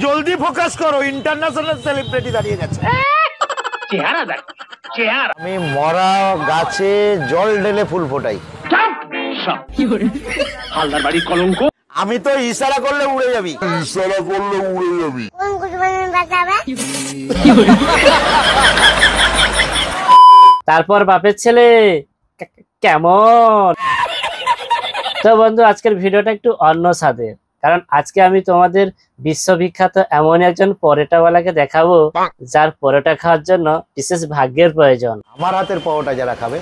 জলদি ফোকাস করো, international celebrity দাঁড়িয়ে গেছে। চেহারা দেখ, চেহারা। আমি মরা গাছে জল ঢেলে ফুল ফোটাই। হালদার বাড়ি কলঙ্ক। আমি তো ইশারা করলে উড়ে যাবি, ইশারা করলে উড়ে যাবি। তারপর বাপের ছেলে কেমন? তো বন্ধু, আজকের ভিডিওটা একটু অন্য স্বাদের, কারণ আজকে আমি তোমাদের বিশ্ববিখ্যাত এমন একজন পরোটাওয়ালাকে দেখাবো যার পরোটা খাওয়ার জন্য বিশেষ ভাগ্যের প্রয়োজন। আমার হাতের পরোটা যারা খাবে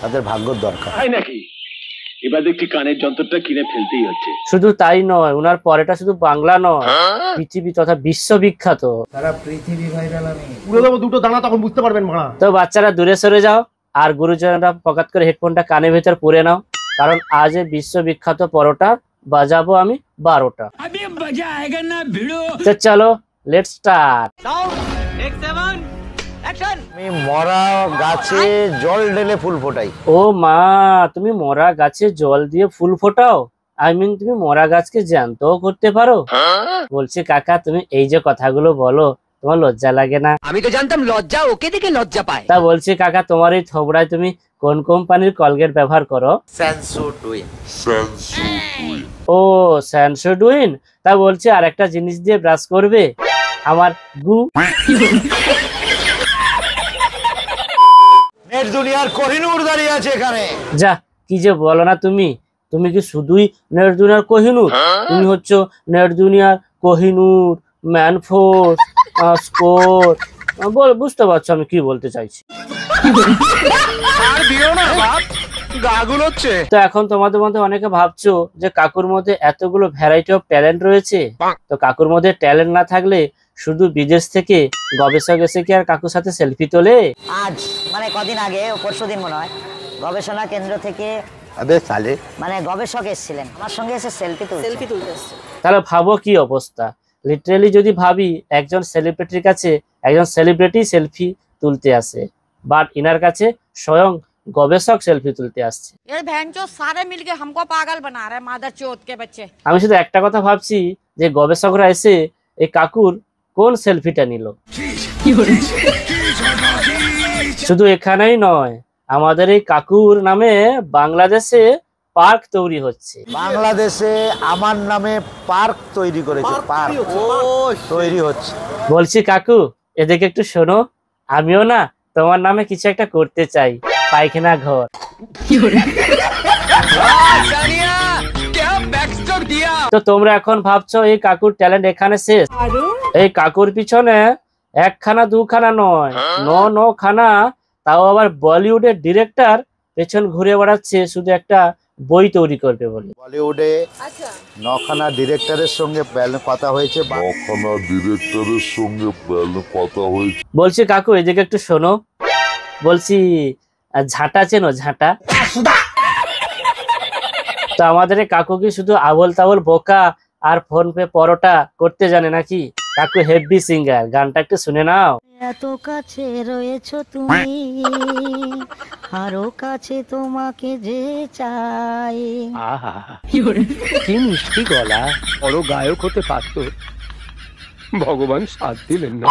তাদের ভাগ্যের দরকার। তাই নাকি? এবার দেখছি কানের যন্ত্রটা কিনে ফেলতেই হচ্ছে। শুধু তাই নয়, ওনার পরোটা শুধু বাংলা নয়, পৃথিবী তথা বিশ্ববিখ্যাত। সারা পৃথিবী ভাইরাল। আমি পুরো দেবো দুটো দানা, তখন বুঝতে পারবেন মারা। তো বাচ্চারা দূরে সরে যাও, আর গুরুজনরা পকেট করে হেডফোনটা কানের ভেতর পুরে নাও, কারণ আজ বিশ্ববিখ্যাত পরোটা বাজাবো আমি 12টা। তো চলো লেটস স্টার্ট। আমি মরা গাছে জল ঢেলে ফুল ফোটাই। ও মা, তুমি মরা গাছে জল দিয়ে ফুল ফোটাও? আই মিন তুমি মরা গাছকে জ্যান্ত করতে পারো? বলছি কাকা, তুমি এই যে কথাগুলো বলো, তোমার লজ্জা লাগে না? আমি তো জানতাম লজ্জা ওকে দেখে লজ্জা পায়। তা বলছি কাকা, তোমার এই থোবড়ায় তুমি কোন কোম্পানির কলগেট ব্যবহার করো? সেন্সোডুইন। ও সেন্সোডুইন। তা বলছি আর একটা জিনিস দিয়ে ব্রাশ করবে, আমার গু। নেট দুনিয়ার কোহিনূর দাঁড়িয়ে আছে এখানে। যা, কি যে বলো না তুমি। তুমি কি শুধুই নেট দুনিয়ার কোহিনূর? তুমি হচ্ছে নেট দুনিয়ার কোহিনূর, ম্যানফোর্স, স্কোর। বুঝতে পারছো আমি কি বলতে চাইছি? তো এখন তোমাদের মধ্যে অনেকে ভাবছো যে কাকুর মধ্যে এতগুলো ভ্যারাইটি অফ ট্যালেন্ট রয়েছে। তো কাকুর মধ্যে ট্যালেন্ট না থাকলে শুধু বিদেশ থেকে গবেষক এসে কি আর কাকুর সাথে সেলফি তোলে? আজ মানে কদিন আগে, পরশুদিন মনে হয়, গবেষণা কেন্দ্র থেকে মানে গবেষক এসেছিলেন, আমার সঙ্গে এসে সেলফি তুলতে এসেছে। তাহলে ভাবো কি অবস্থা। লিটারেলি যদি ভাবি, একজন সেলিব্রিটির কাছে একজন সেলিব্রিটি সেলফি তুলতে আসে, বাট ইনার কাছে স্বয়ং গবেষক সেলফি তুলতে আসছে। আমি শুধু একটা কথা ভাবছি যে গবেষকরা এসে এই কাকুর কোন সেলফিটা নিল। শুধু এখানেই নয়, আমাদের এই কাকুর নামে বাংলাদেশে পার্ক তৈরি হচ্ছে। বাংলাদেশে আমার নামে পার্ক তৈরি করেছে, পার্ক তৈরি হচ্ছে। বলছি কাকু, এদিকে একটু শোনো, আমিও না তোমার নামে কিছু একটা করতে চাই, পায়খানা ঘর। তো তোমরা এখন ভাবছো এই কাকুর ট্যালেন্ট এখানে শেষ? এই কাকুর পিছনে একখানা দুখানা নয়, খানা, তাও আবার বলিউডের ডিরেক্টর পেছন ঘুরে বেড়াচ্ছে শুধু একটা বই তৈরি করবে বলে। বলিউডে 9খানা ডিরেক্টরের সঙ্গে কথা হয়েছে। বলছি কাকু, এদিকে একটু শোনো। বলছি ঝাঁটা চেনো? ঝাঁটা। তো আমাদের কাকু কি শুধু আবল তাবল বোকা আর ফোন পে পরোটা করতে জানে নাকি? কাকু হেভি সিঙ্গার, গানটা একটু শুনে নাও। এত কাছে রয়েছো তুমি, আরো কাছে তোমাকে যে চাই। আহা, কি মিষ্টি গলা। বড় গায়ক হতে পারত, ভগবান সাথ দিলেন না।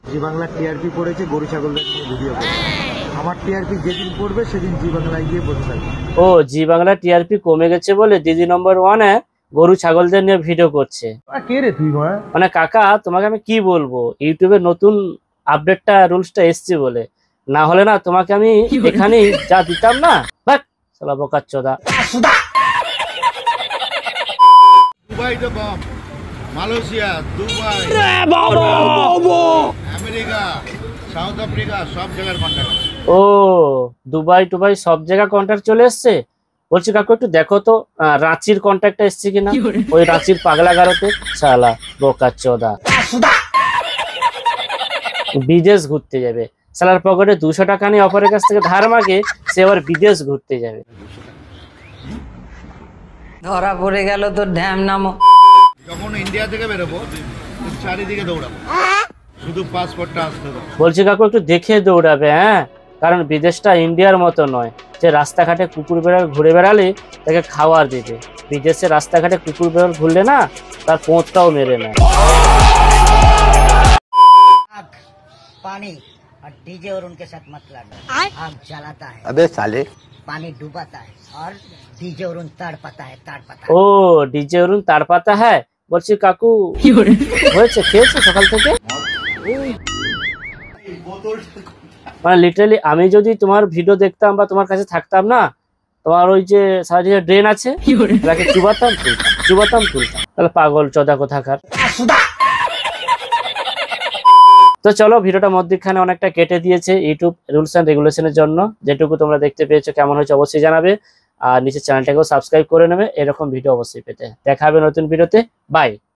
জি বাংলা টিআরপি পড়েছে গরু ছাগলদের নিয়ে ভিডিও করে। আমার টিআরপি যেদিন পড়বে সেদিন জি বাংলায় গিয়ে বসে থাকবে। ও, জি বাংলা টিআরপি কমে গেছে বলে দিদি নম্বর 1-এ গরু ছাগলদের নিয়ে ভিডিও করছে। কে রে তুই? মানে কাকা, তোমাকে আমি কি বলবো, ইউটিউবে নতুন আপডেটটা রুলসটা এসছে বলে, না হলে না তোমাকে আমি এখানেই যা দিতাম না। বাট শালা বোকাচোদা। দুবাই তো কম, Malaysia, Dubai, America, South Africa সব জায়গার কন্ট্যাক্ট। ও, দুবাই টুবাই সব জায়গা কন্ট্যাক্ট চলে এসছে। বলছি কাকু, একটু দেখো তো রাঁচির কন্ট্যাক্টটা এসছে কিনা, ওই রাঁচির পাগলাগারোতে। শালা বোকাচোদা, বিদেশ ঘুরতে যাবে, শালার পকেটে 200 টাকা নিয়ে অপরের কাছ থেকে ধার মাগে সে আবার বিদেশ ঘুরতে যাবে। ধরা পড়ে গেল তো ঢ্যাম নামো। যখন ইন্ডিয়া থেকে বেরোবো চারিদিকে দৌড়াবো, শুধু পাসপোর্টটা আসতে দাও। বলছি কাকু, একটু দেখে দৌড়াবে, হ্যাঁ, কারণ বিদেশটা ইন্ডিয়ার মতো নয় যে রাস্তাঘাটে কুকুর বেড়াল ঘুরে বেড়ালে তাকে খাওয়ার দেবে। বিদেশে রাস্তাঘাটে কুকুর বেড়াল ঘুরলে না তার পোঁতটাও মেরে নেয়। पानी और डीजे और उनके साथ मत लड़ना। आग जलाता है, अबे साले पानी डुबाता है और डीजे और उन तड़पाता है। ও ডিজে অরুণ তার পাতা হ্যাঁ। বলছি কাকু হয়েছে, খেয়েছো সকাল থেকে? মানে লিটারালি আমি যদি তোমার ভিডিও দেখতাম বা তোমার কাছে থাকতাম না, তোমার ওই যে সাইডে ড্রেন আছে তাকে চুবাতাম তুলতাম তাহলে পাগল চোদা কোথাকার। তো চলো, ভিডিওটা মধ্যখানে অনেকটা কেটে দিয়েছে ইউটিউব রুলস এন্ড রেগুলেশনের জন্য। যেটুকু তোমরা দেখতে পেয়েছো কেমন হয়েছে অবশ্যই জানাবে, আর নিচে চ্যানেলটাকেও সাবস্ক্রাইব করে নেবে এরকম ভিডিও অবশ্যই পেতে। দেখা হবে নতুন ভিডিওতে, বাই।